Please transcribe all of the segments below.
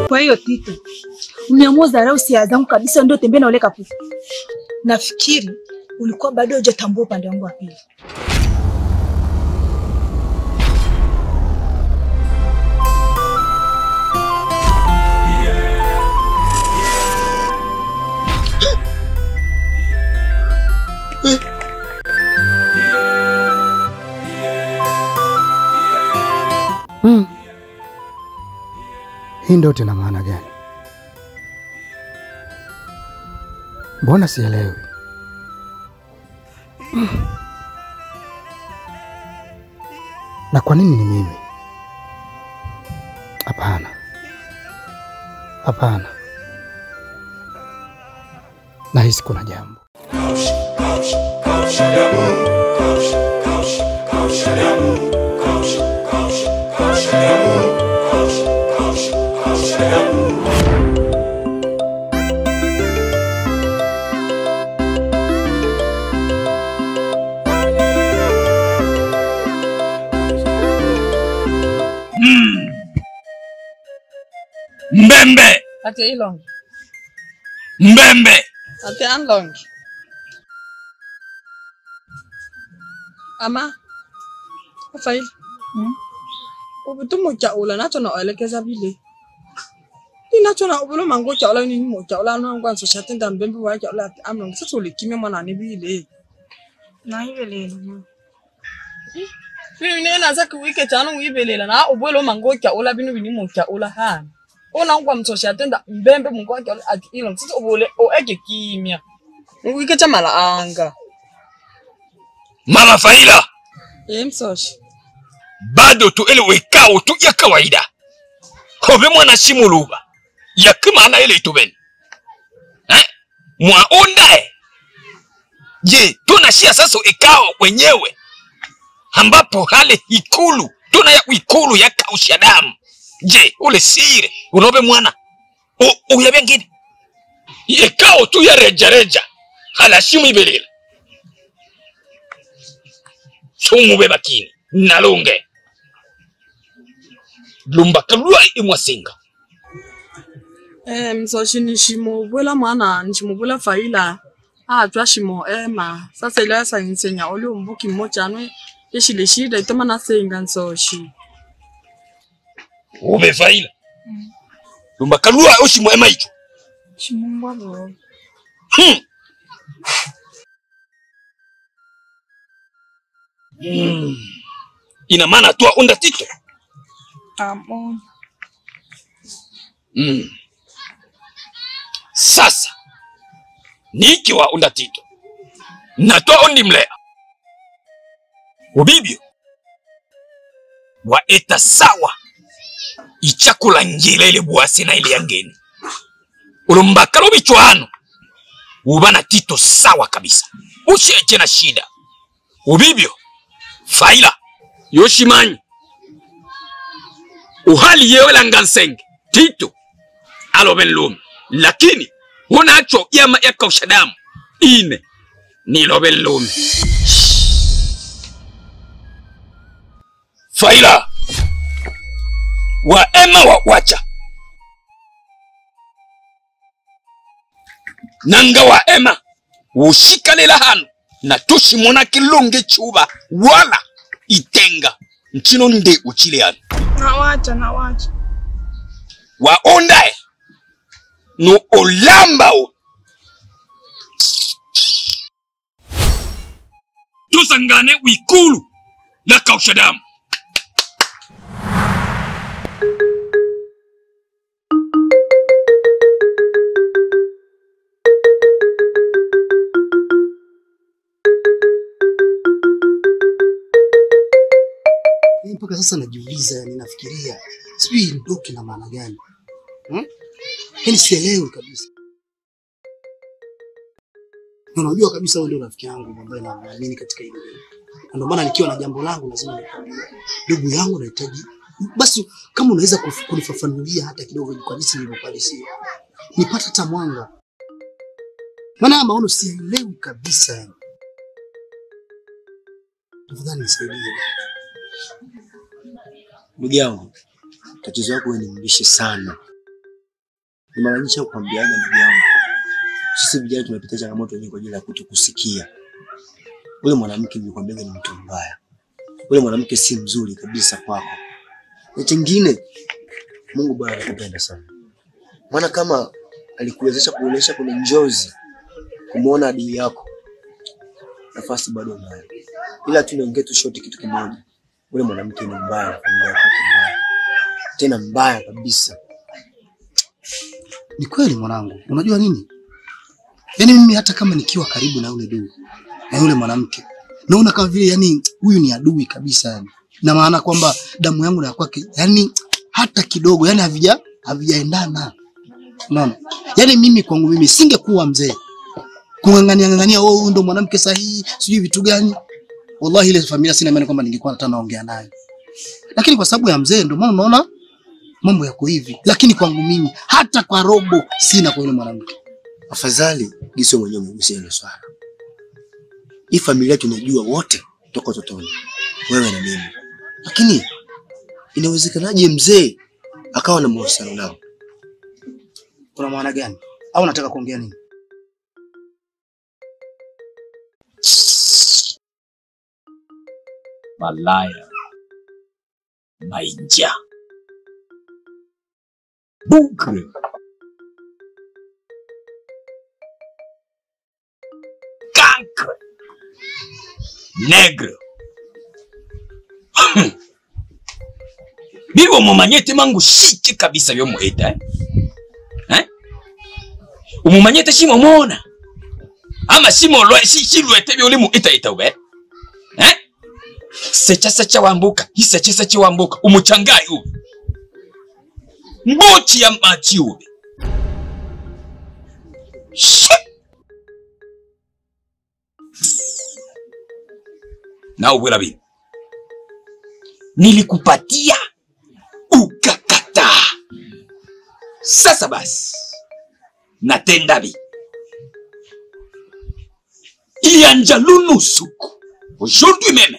Kwa hiyo Tito, umeamua dharau sia zangu kabisa ndio tembea na ule kapuku. Nafikiri ulikuwa bado hujatambua upande wangu wa pili. Hii ndio tena maana gani? Mbona sielewi? Na kwa nini ni mimi? Hapana. Hapana. Nahisi kuna jambo. Mbembe. Ate ilong. Mbembe. Ate anlong. Ama. Afail. Ubutumu cha ula nacho na elekeza bile. Ni nacho na ubulo mango cha ula ni mo cha ula no ngwanso shatinda mbembe wa cha ula amlong sasa ulikime mwana ni bile. Na ibelela. Mimi nena zaki wike chano ibelela na ubulo mango cha ula binu bini mo cha ula ha. Ona ngwa mtosha atenda mbembe mungu wake ati ilong sisi obole o eke kimya wike cha mala anga Mama Faila msoshi bado tu ile wekao tu ya kawaida kobe mwana shimuluba ya kama ile itubeni mwaonda je tunashia sasa ikao wenyewe ambapo hale ikulu tuna ya ikulu ya kausha damu. Je, ule sire unobe mwana uyabe ngine yekao tu ya reja hala shimu ibelela sumu bebakini nalunge lumba kalua imwasinga msoshi nishimo bwela mwana nishimo bwela Faila atwa shimo ema sasa ile sasa insenya oli umbuki mmoja anwe yeshile shida itoma na senga nsoshi ube Faila lumba kalua oshimo ema icho shimungwa bo ina maana tu unda Tito amon sasa niki wa unda Tito na to ondi mlea ubibio wa eta sawa ichakula njile ile buasi na ile yangeni ulumbakalo bichwano ubana Tito sawa kabisa usheche na shida ubibio Faila yoshimanyi uhali yewela ngansenge Tito aloben lumi lakini unacho yama yaka ushadamu ine ni loben lumi Faila wa ema wa wacha nanga wa ema ushikalela hano na tushi mwana kilunge chuba wala itenga nchino nde uchile hano na wacha wa ondae no olamba o tusangane wikulu na kaushadamu Mpaka sasa najiuliza, yani nafikiria sijui ndoki na maana gani. Yaani sielewi kabisa. Unajua kabisa wewe ndio rafiki yangu ambaye naamini katika hilo. Ndio maana nikiwa na jambo langu lazima nikwambie. Ndugu yangu nahitaji basi kama unaweza kunifafanulia hata kidogo kwa jinsi nilivyokualisia. Nipata hata mwanga. Maana maono sielewi kabisa yani. Tafadhali nisaidie. Ndugu yangu, tatizo lako wewe ni mbishi sana. Nimaanisha kukwambiaga ndugu yangu. Sisi vijana tunapitia changamoto nyingi kwa ajili ya kutokusikia. Ule mwanamke nilikwambia ni mtu mbaya. Ule mwanamke si mzuri kabisa kwako. Na kingine, Mungu Bwana anakupenda sana. Maana kama alikuwezesha kuonesha kwenye njozi kumuona adui yako, nafasi bado unayo. Ila tunaongea tu short kitu kimoja. Ule mwanamke ni mbaya, familia yake mbaya. Tena mbaya kabisa. Ni kweli mwanangu. Unajua nini? Yaani mimi hata kama nikiwa karibu na yule dugu na yule mwanamke, naona kama vile yani huyu ni adui kabisa yani. Na maana kwamba damu yangu na kwake yani hata kidogo yani havijaendana. Unaona? Yaani mimi kwangu mimi singekuwa mzee kungangania huyu ndo mwanamke sahihi, sijui vitu gani. Wallahi ile familia sina imani kwamba ningekuwa hata naongea naye. Lakini kwa sababu ya mzee ndio maana unaona mambo yako hivi. Lakini kwangu mimi hata kwa robo sina kwa yule mwanamke. Afadhali Giso mwenyewe mgusie ile swala. Hii familia tunajua wote toka utotoni. Wewe na mimi. Lakini inawezekanaje mzee akawa na mahusiano nao? Kuna maana gani? Au unataka kuongea nini? Malaya. Mainja. Bugre. Cancre. Negre. Bibi umumanyete mangu shiki kabisa byo muheta umumanyete shimo mona ama shimo lwa shilwete byo limu ita ube secha wambuka hisecha wambuka umuchangai ube mbochi ya machi ube na ubwela bibi nilikupatia ukakataa. Sasa basi natenda bi ianjalunu suku aujourd'hui même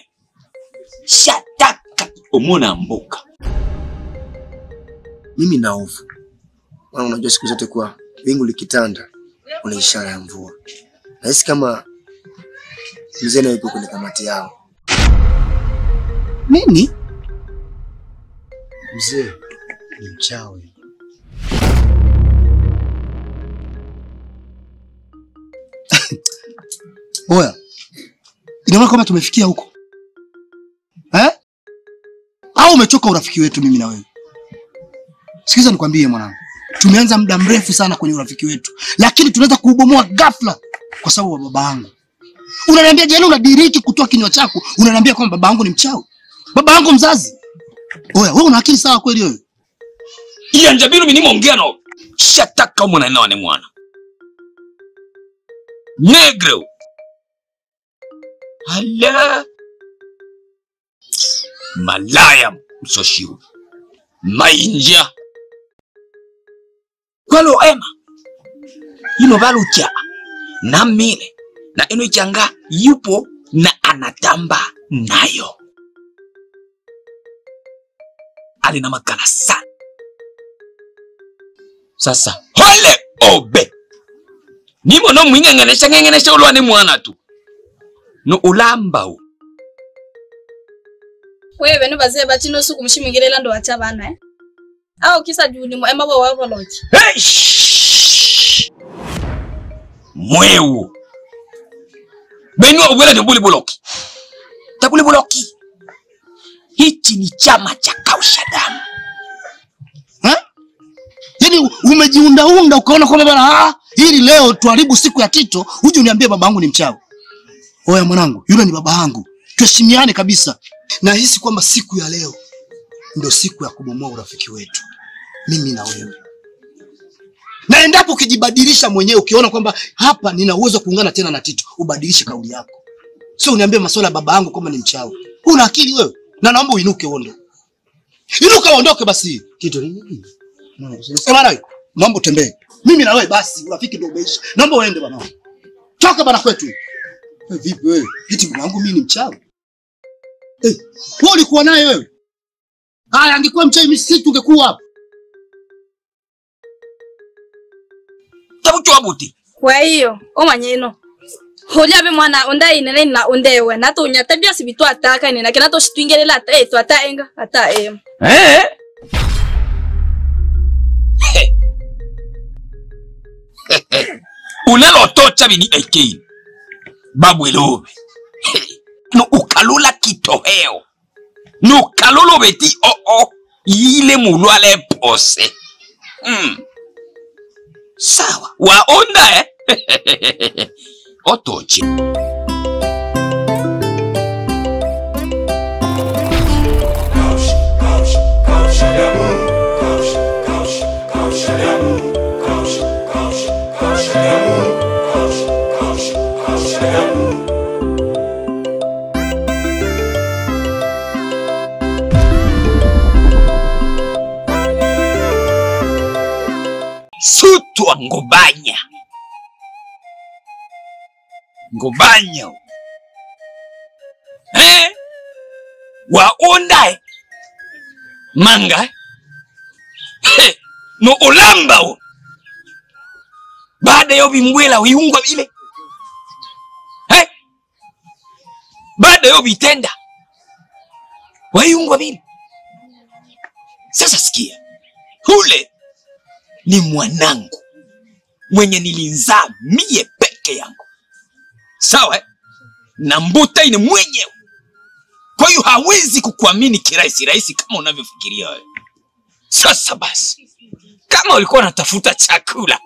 shataka omona mboka. Mimi na hofu. Maana unajua siku zote kwa wingu likitanda kuna ishara ya mvua. Nahisi kama mzee na yuko kwenye kamati yao. Nini? Mzee ni mchawi. Oya. Inaona kama tumefikia huko. Au umechoka urafiki wetu mimi na wewe? Sikiza nikwambie mwanangu. Tumeanza muda mrefu sana kwenye urafiki wetu, lakini tunaweza kuubomoa ghafla kwa sababu ya baba yangu. Unaniambia jana unadiriki kutoa kinywa chako, unaniambia kwamba baba yangu ni mchawi? Baba yangu mzazi. Oya, wewe una akili sawa kweli wewe? Iya njabiru mimi nimeongea nao. Shataka mwana na wane mwana. Negro. Hala. Malaya msoshiu. Mainja. Kwalo ema. Ino balucha. Na mine. Na ino ichanga yupo na anatamba nayo. Alina makala sana. Sasa hole obe. Nimo no ngengenesha ulwane mwana tu. No ulamba u. Wewe no bazee batino suku mshimingirela ndo acha bana Au kisa juni mo emabo wako lochi. Hey! Mwewu. Benua ubwela ni buloki. Tabuli buloki. Hichi ni chama cha kausha damu. Yaani umejiunda ukaona kwamba bana hili leo tuharibu siku ya Tito, uje uniambie baba yangu ni mchawi. Oya mwanangu, yule ni baba yangu. Tuheshimiane kabisa. Na hisi kwamba siku ya leo ndio siku ya kubomoa urafiki wetu. Mimi na wewe. Na endapo ukijibadilisha mwenyewe ukiona kwamba hapa nina uwezo kuungana tena na Tito, ubadilishe kauli yako. Sio uniambie masuala ya baba yangu kama ni mchawi. Una akili wewe? Na naomba uinuke uondoke. Inuka uondoke basi. Tito nini? Bwana, naomba utembee. Mimi na wewe basi urafiki ndio umeisha. Naomba uende bwana. Toka bana kwetu. Vipi wewe? Eti mwanangu mimi ni mchawi? Wewe ulikuwa naye wewe? Haya angekuwa mchawi mimi sisi tungekuwa hapa. Tabucho abuti. Kwa hiyo, omanyeno. Holia be mwana onda inene na ondewe na to nya tabia sibitu ataka ni na kina to shitwingelela to ata enga ata Unalo tocha bini eke. Babu elobe. No ukalula kitoheo. No kalolo beti ile mulwale pose. Sawa. Waonda Otochi. Sutu ngobanya. Ngobanya. Waonda manga. No olamba. Baada yo bimbwela wiungwa bile. Baada yo bitenda. Waiungwa bile. Sasa sikia. Hule ni mwanangu mwenye nilinzaa mie peke yangu. Sawa? Na Mbuta ni mwenyewe. Kwa hiyo hawezi kukuamini kirahisi kama unavyofikiria wewe. Sasa basi, kama ulikuwa unatafuta chakula,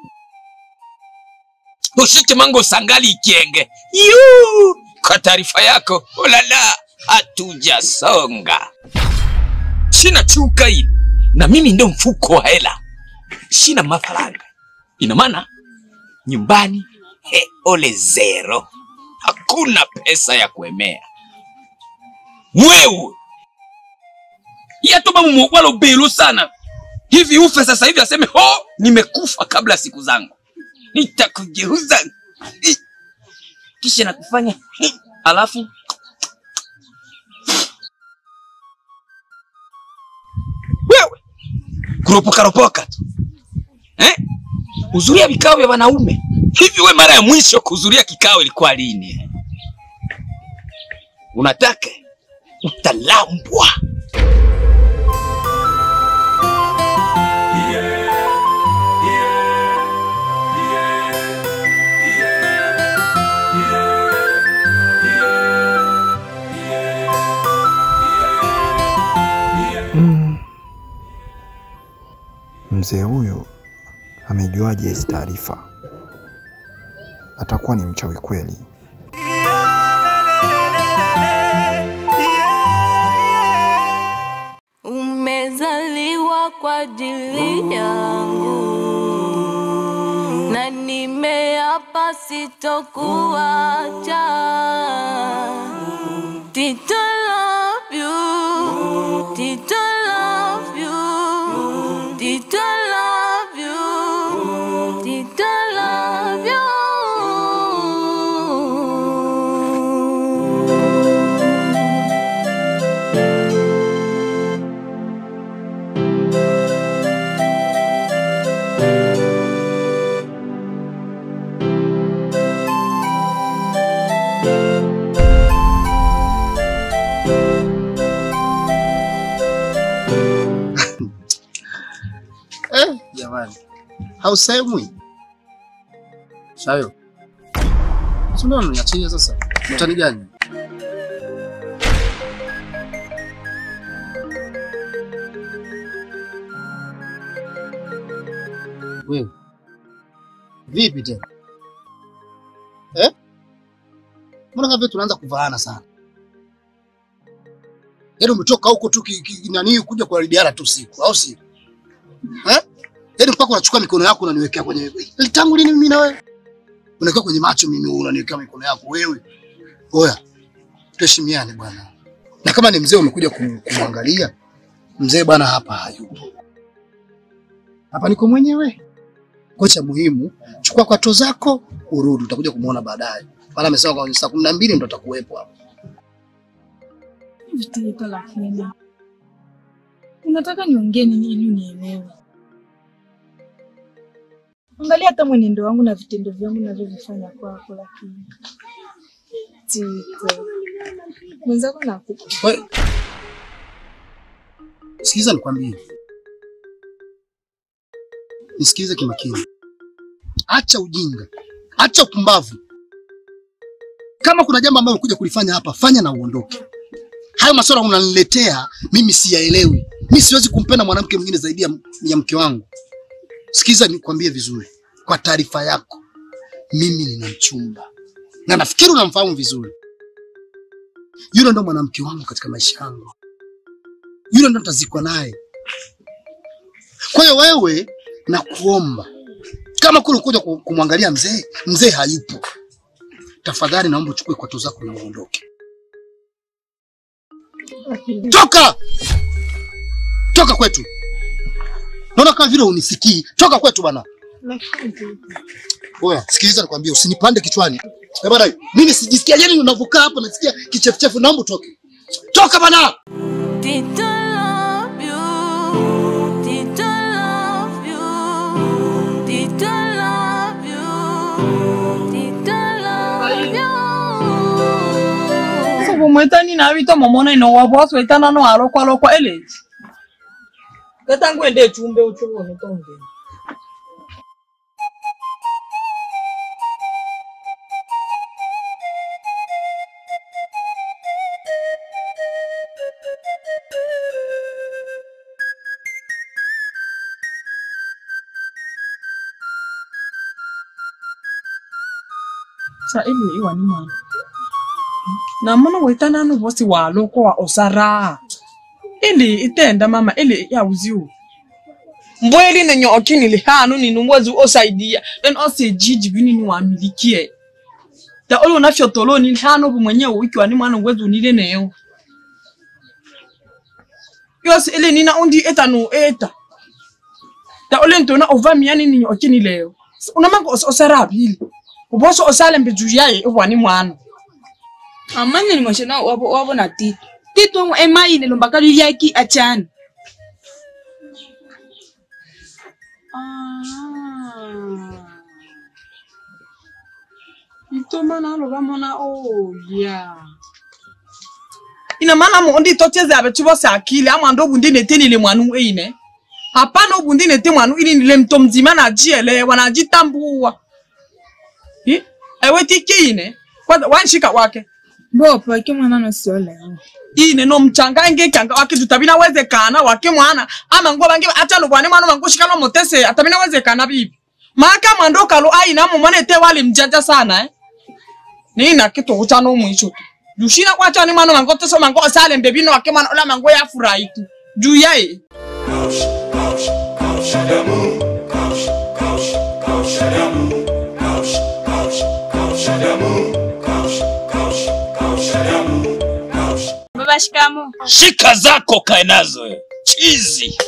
ushike mango sangali ikienge. Kwa taarifa yako, olala, hatujasonga. Sina chuka hii. Na mimi ndio mfuko wa hela. Sina mafaranga. Ina maana nyumbani ole zero. Hakuna pesa ya kuemea. Wewe yatoba mwalo belo sana. Hivi ufe sasa hivi aseme nimekufa kabla siku zangu. Nitakugeuza. Kisha nakufanya alafu wewe kuropoka tu. Uzuria vikao vya wanaume. Hivi we mara ya mwisho kuzuria kikao ilikuwa lini? Unataka utalambwa. Mzee huyo amejuaje hizi taarifa? Atakuwa ni mchawi kweli. Umezaliwa kwa ajili yangu na nimeapa sitokuacha. Tito love you, Tito love you, Tito love you, Tito love you. Jamani. Hausemwi. Shayo. Sio niachie sasa. Mtani gani? Wewe. Vipi tena? Mbona kama tunaanza kuvaana sana? Yaani umetoka huko tu nani kuja kuharibiana tu siku, au si? Yaani mpaka unachukua mikono yako unaniwekea kwenye tangu lini mimi na wewe? Unaweka kwenye macho mimi unaniwekea mikono yako wewe. Oya. Tuheshimiane bwana. Na kama ni mzee umekuja kumwangalia, mzee bwana hapa hayupo. Hapa niko mwenyewe. Kwa cha muhimu, chukua kwato zako urudi, utakuja kumuona baadaye. Maana amesema kwa saa 12 ndo atakuwepo hapo. Vitendo lakini. Unataka niongee nini ili unielewe? Angalia hata mwenendo wangu na vitendo vyangu ninavyofanya kwako lakini. Tito. Mwenzako nakupa. Sikiza nikwambie. Nisikize kimakini. Acha ujinga. Acha upumbavu. Kama kuna jambo ambalo unakuja kulifanya hapa, fanya na uondoke. Hayo masuala unaniletea, mimi siyaelewi. Mimi siwezi kumpenda mwanamke mwingine zaidi ya mke wangu. Sikiza nikwambie vizuri. Kwa taarifa yako, mimi nina mchumba. Na nafikiri unamfahamu vizuri. Yule ndo mwanamke wangu katika maisha yangu. Yule ndo nitazikwa naye. Kwa hiyo wewe nakuomba, kama kule unakuja kumwangalia mzee hayupo. Tafadhali naomba uchukue kwato zako na uondoke. Toka! Toka kwetu. Naona kama vile unisikii. Toka kwetu bana. Oya, sikiliza nikwambie, usinipande kichwani. Bana, mimi sijisikia yani unavokaa hapo nasikia kichefuchefu, naomba utoke. Toka bana. Tito love you. Tito love you. Tito love you. Tito love you. So mwetani na wito momona ino wapo swetana no alokwa eleji. Katangu ende chumbe uchugo nitonge. Sa ili iwa ni mwana. Na mwana wetana no bosi waloko wa osara. Ili itenda mama ili ya uziu. Mbweli na nyo okini li hanu ni numwazu osaidia. En ose jiji bini ni wamilikie. Ta olo na fiotolo ni hanu bu mwenye wiki wani mwana wezu nile neo. Yos ili nina undi eta no eta. Ta ole ntona ovami yani ni nyo okini leo. Unamango osara bili. Uboso osale mbeju yae wani mwana. Amanye ni mwashena wabo na Tito. Tito ema ine lombaka liyaki achani. Ito mana aloba mona ya. Ina mana mondi toteze abetubo sa akili ama ndo bundi neteni le mwanu ine. Hapana obundi nete mwanu ili nile mtomzima na jiele wanajitambuwa. Ewe tiki ine. Wanshika wake. Bopo wake mwana no sole. Ine no mchanga nge kanga wake tutabina wezekana wake mwana ama ngo bange acha no bwane mwana mangushika no motese atabina wezekana bibi. Maka mandoka lo ai na mwana ete wali mjanja sana Nina kitu utano mwisho. Dushina kwa chani mwana mangote so mango asale mbebino wake mwana ola mango ya furahi tu. Juu yae. Baba shikamo. Shika zako kae nazo chizi.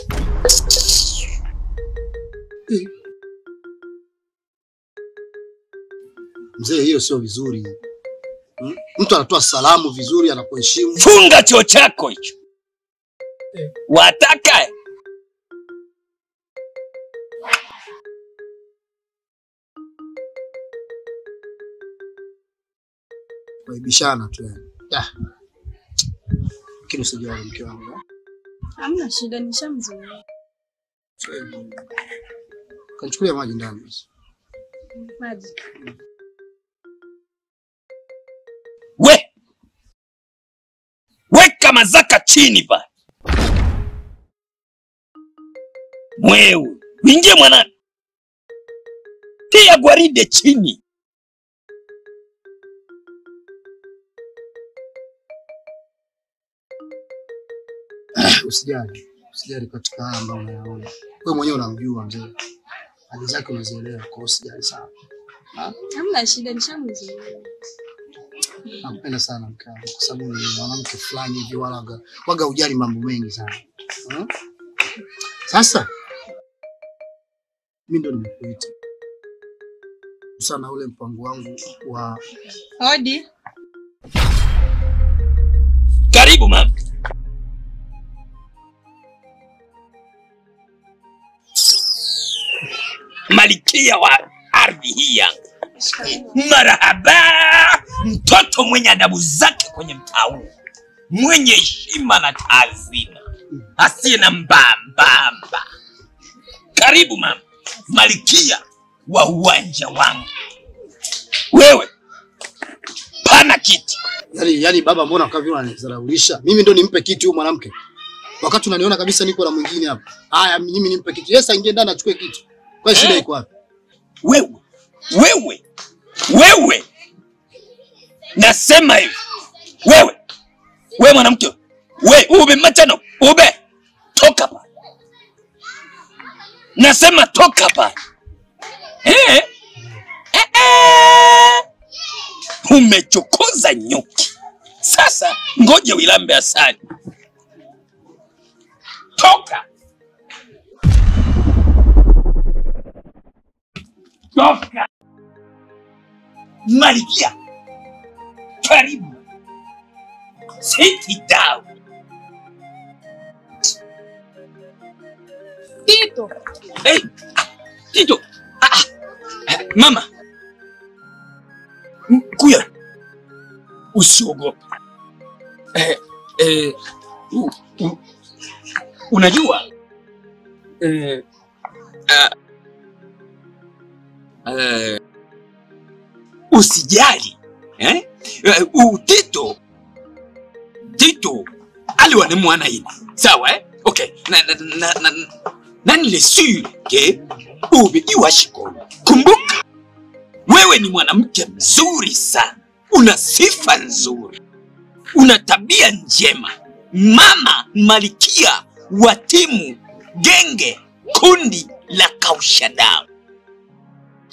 Mzee, hiyo sio vizuri. Mtu anatoa salamu vizuri, anakuheshimu. Funga choo chako hicho. Wataka kuibishana tu yani. Kile usijua mke wangu. Hamna shida, nishamzoea. Kanichukulia maji ndani basi. Maji. Weka mazaka chini pa. Mwewe, wingie mwana. Tia gwaride chini. Usijali katika haya ambayo unayaona. Wewe mwenyewe unamjua mzee. Hali zake unazielewa, kwa usijali sana. Hamna shida, nishamzoea. Nakupenda sana mke wangu kwa sababu ni mwanamke fulani hivi waga ujali mambo mengi sana. Sasa mimi ndo nimekuita. sana ule mpango wangu wa Hodi. Karibu mama. Malikia wa ardhi hii yangu. Marahaba, mtoto mwenye adabu zake kwenye mtaa huu, mwenye heshima na taazima, asiye na mbambamba. Karibu mama, malikia wa uwanja wangu. Wewe pana kiti. Yani baba, mbona kama vile unanizaraulisha? Mimi ndo nimpe kiti huyu mwanamke, wakati unaniona kabisa niko na mwingine hapa. Haya, mimi nimpe kiti. Yes, aingie ndani achukue kiti. Kwa shida iko wapi? Wewe nasema hivi, wewe mwanamke, ube machano, ube toka hapa. Nasema toka hapa. Umechokoza nyuki. Sasa ngoja uilambe asali. Toka. Toka. Malikia, karibu. Sit down. Tito. Hey, Tito. Mama. Kuya. Usiogope. Unajua? Usijali. Tito aliwa ni mwana ina. Sawa Okay. Nani le sûr que ube iwashikoni. Kumbuka, wewe ni mwanamke mzuri sana. Una sifa nzuri. Una tabia njema. Mama malikia wa timu genge kundi la kausha damu.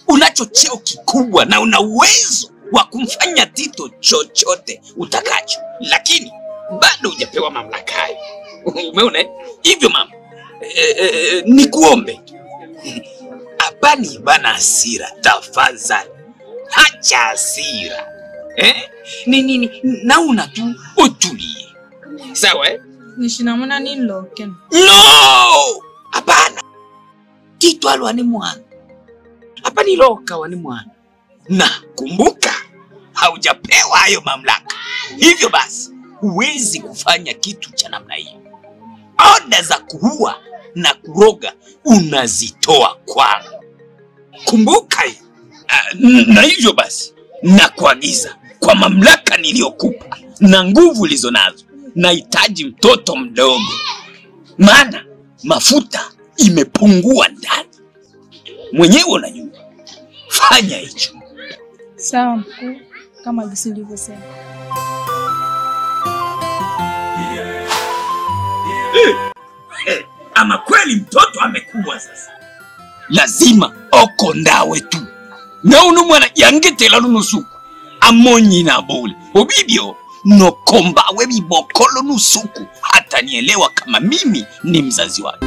Unacho cheo kikubwa na una uwezo wa kumfanya Tito chochote utakacho. Lakini bado hujapewa mamlaka hayo. Umeona? Hivyo mama, nikuombe. Hapani bana hasira, tafadhali. Hacha hasira. Naona tu utulie. Sawa Nishinamona nini loken? No! Hapana. Tito alwa ni mwana. Hapa ni loka wani mwana. Na kumbuka, haujapewa hayo mamlaka. Hivyo basi, huwezi kufanya kitu cha namna hiyo. Oda za kuua na kuroga unazitoa kwangu. Kumbuka hiyo. Na hivyo basi, nakuagiza kwa mamlaka niliyokupa na nguvu ulizo nazo, nahitaji mtoto mdogo. Maana mafuta imepungua ndani. Mwenyewe unajua. Fanya hicho. Sawa mkuu, kama jinsi ulivyosema. Ama kweli mtoto amekuwa sasa. Lazima oko ndawe tu. Na unu mwana yangetela lunusuku. Amonyi na bole. Obibyo no komba webi bokolo nusuku. Hata nielewa kama mimi ni mzazi wake.